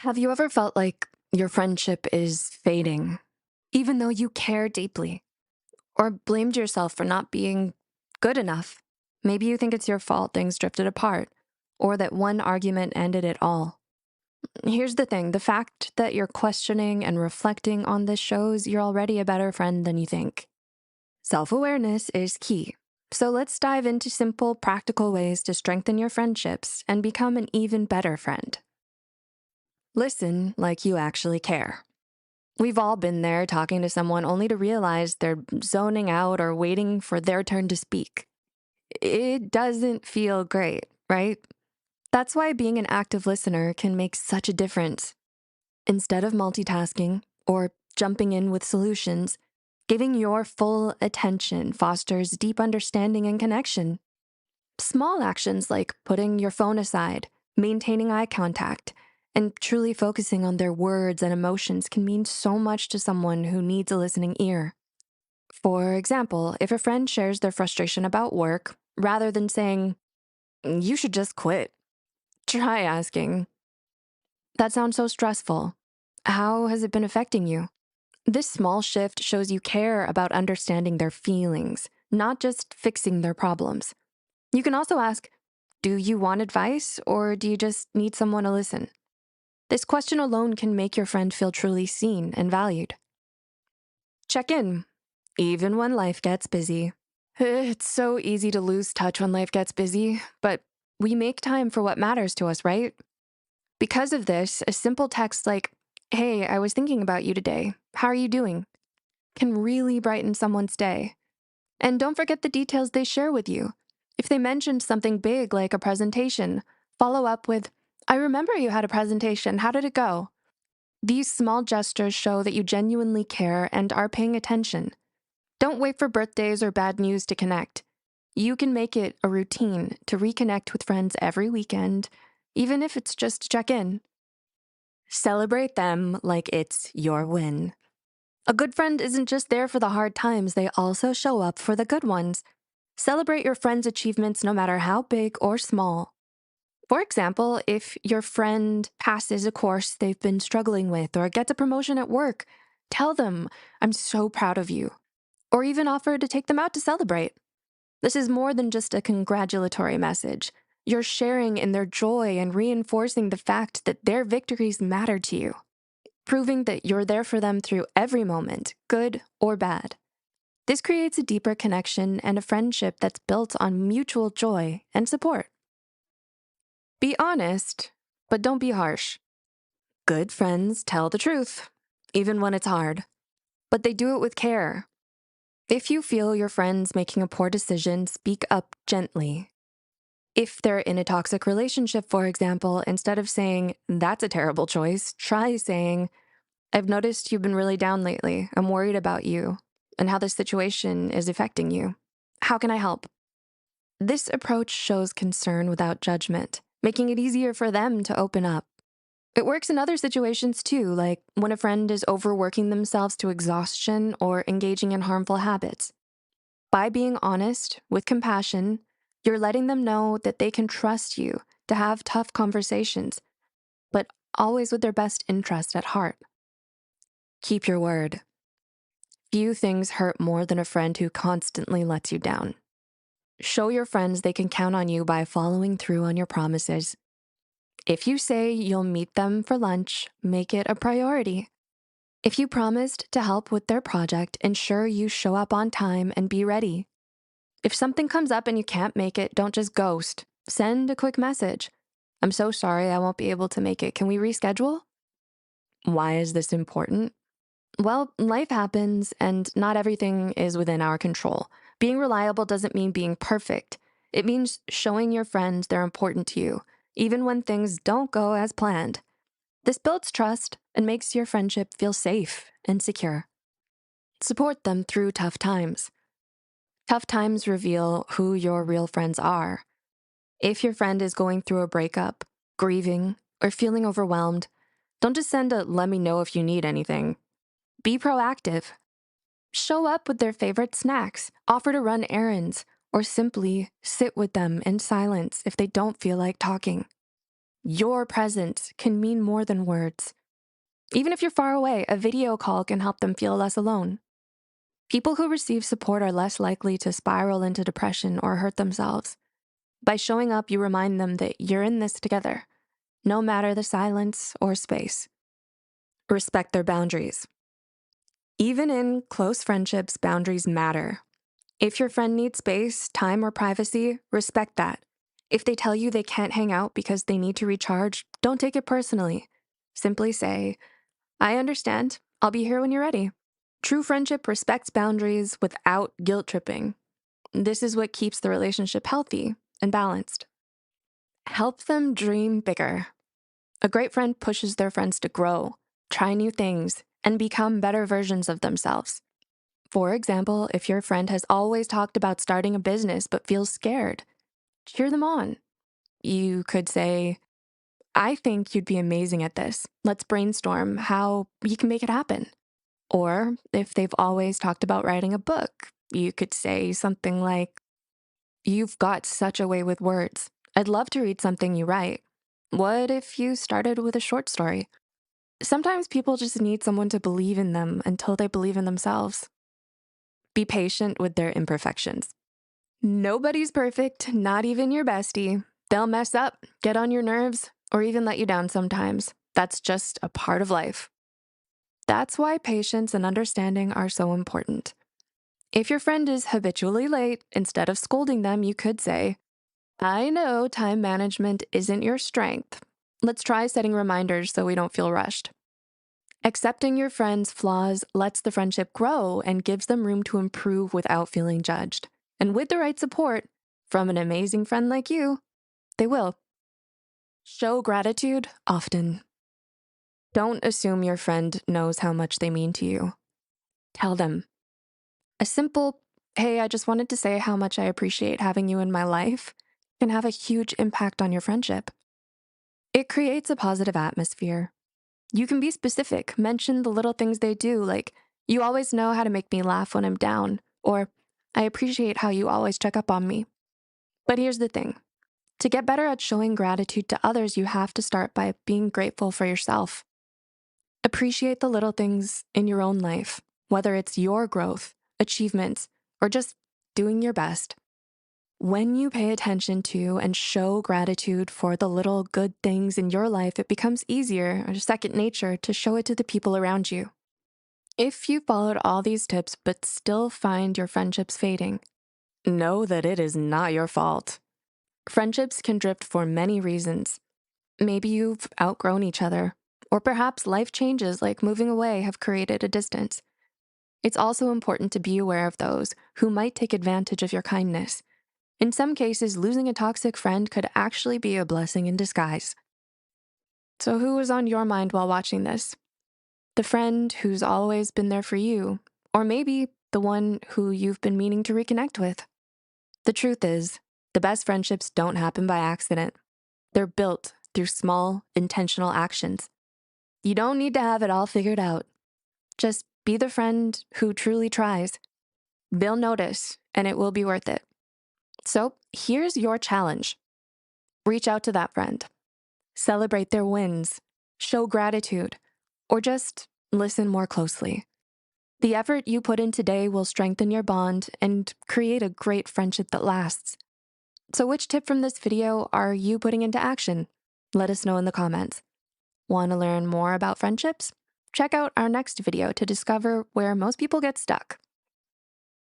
Have you ever felt like your friendship is fading, even though you care deeply, or blamed yourself for not being good enough? Maybe you think it's your fault things drifted apart, or that one argument ended it all. Here's the thing, the fact that you're questioning and reflecting on this shows you're already a better friend than you think. Self awareness is key. So let's dive into simple, practical ways to strengthen your friendships and become an even better friend. Listen like you actually care. We've all been there talking to someone only to realize they're zoning out or waiting for their turn to speak. It doesn't feel great, right? That's why being an active listener can make such a difference. Instead of multitasking or jumping in with solutions, giving your full attention fosters deep understanding and connection. Small actions like putting your phone aside, maintaining eye contact, and truly focusing on their words and emotions can mean so much to someone who needs a listening ear. For example, if a friend shares their frustration about work, rather than saying, "You should just quit," try asking, "That sounds so stressful. How has it been affecting you?" This small shift shows you care about understanding their feelings, not just fixing their problems. You can also ask, "Do you want advice or do you just need someone to listen?" This question alone can make your friend feel truly seen and valued. Check in, even when life gets busy. It's so easy to lose touch when life gets busy, but we make time for what matters to us, right? Because of this, a simple text like, "Hey, I was thinking about you today. How are you doing?" can really brighten someone's day. And don't forget the details they share with you. If they mentioned something big like a presentation, follow up with, "I remember you had a presentation. How did it go?" These small gestures show that you genuinely care and are paying attention. Don't wait for birthdays or bad news to connect. You can make it a routine to reconnect with friends every weekend, even if it's just to check in. Celebrate them like it's your win. A good friend isn't just there for the hard times, they also show up for the good ones. Celebrate your friend's achievements no matter how big or small. For example, if your friend passes a course they've been struggling with or gets a promotion at work, tell them, "I'm so proud of you." Or even offer to take them out to celebrate. This is more than just a congratulatory message. You're sharing in their joy and reinforcing the fact that their victories matter to you, proving that you're there for them through every moment, good or bad. This creates a deeper connection and a friendship that's built on mutual joy and support. Be honest, but don't be harsh. Good friends tell the truth, even when it's hard, but they do it with care. If you feel your friend's making a poor decision, speak up gently. If they're in a toxic relationship, for example, instead of saying, "That's a terrible choice," try saying, "I've noticed you've been really down lately. I'm worried about you and how this situation is affecting you. How can I help?" This approach shows concern without judgment, making it easier for them to open up. It works in other situations too, like when a friend is overworking themselves to exhaustion or engaging in harmful habits. By being honest, with compassion, you're letting them know that they can trust you to have tough conversations, but always with their best interest at heart. Keep your word. Few things hurt more than a friend who constantly lets you down. Show your friends they can count on you by following through on your promises. If you say you'll meet them for lunch, make it a priority. If you promised to help with their project, ensure you show up on time and be ready. If something comes up and you can't make it, don't just ghost. Send a quick message. "I'm so sorry I won't be able to make it. Can we reschedule?" Why is this important? Well, life happens and not everything is within our control. Being reliable doesn't mean being perfect. It means showing your friends they're important to you, even when things don't go as planned. This builds trust and makes your friendship feel safe and secure. Support them through tough times. Tough times reveal who your real friends are. If your friend is going through a breakup, grieving, or feeling overwhelmed, don't just send a "let me know if you need anything." Be proactive. Show up with their favorite snacks, offer to run errands, or simply sit with them in silence if they don't feel like talking. Your presence can mean more than words. Even if you're far away, a video call can help them feel less alone. People who receive support are less likely to spiral into depression or hurt themselves. By showing up, you remind them that you're in this together, no matter the silence or space. Respect their boundaries. Even in close friendships, boundaries matter. If your friend needs space, time, or privacy, respect that. If they tell you they can't hang out because they need to recharge, don't take it personally. Simply say, I understand. I'll be here when you're ready. True friendship respects boundaries without guilt tripping. This is what keeps the relationship healthy and balanced. Help them dream bigger. A great friend pushes their friends to grow, try new things, and become better versions of themselves. For example, if your friend has always talked about starting a business but feels scared, cheer them on. You could say, I think you'd be amazing at this. Let's brainstorm how you can make it happen. Or if they've always talked about writing a book, you could say something like, you've got such a way with words. I'd love to read something you write. What if you started with a short story? Sometimes people just need someone to believe in them until they believe in themselves. Be patient with their imperfections. Nobody's perfect, not even your bestie. They'll mess up, get on your nerves, or even let you down sometimes. That's just a part of life. That's why patience and understanding are so important. If your friend is habitually late, instead of scolding them, you could say, I know time management isn't your strength. Let's try setting reminders so we don't feel rushed. Accepting your friend's flaws lets the friendship grow and gives them room to improve without feeling judged. And with the right support from an amazing friend like you, they will. Show gratitude often. Don't assume your friend knows how much they mean to you. Tell them. A simple, hey, I just wanted to say how much I appreciate having you in my life can have a huge impact on your friendship. It creates a positive atmosphere. You can be specific, mention the little things they do, like, you always know how to make me laugh when I'm down, or I appreciate how you always check up on me. But here's the thing. To get better at showing gratitude to others, you have to start by being grateful for yourself. Appreciate the little things in your own life, whether it's your growth, achievements, or just doing your best. When you pay attention to and show gratitude for the little good things in your life, it becomes easier or second nature to show it to the people around you. If you followed all these tips but still find your friendships fading, know that it is not your fault. Friendships can drift for many reasons. Maybe you've outgrown each other, or perhaps life changes like moving away have created a distance. It's also important to be aware of those who might take advantage of your kindness. In some cases, losing a toxic friend could actually be a blessing in disguise. So who was on your mind while watching this? The friend who's always been there for you, or maybe the one who you've been meaning to reconnect with? The truth is, the best friendships don't happen by accident. They're built through small, intentional actions. You don't need to have it all figured out. Just be the friend who truly tries. They'll notice, and it will be worth it. So here's your challenge. Reach out to that friend. Celebrate their wins. Show gratitude. Or just listen more closely. The effort you put in today will strengthen your bond and create a great friendship that lasts. So which tip from this video are you putting into action? Let us know in the comments. Want to learn more about friendships? Check out our next video to discover where most people get stuck.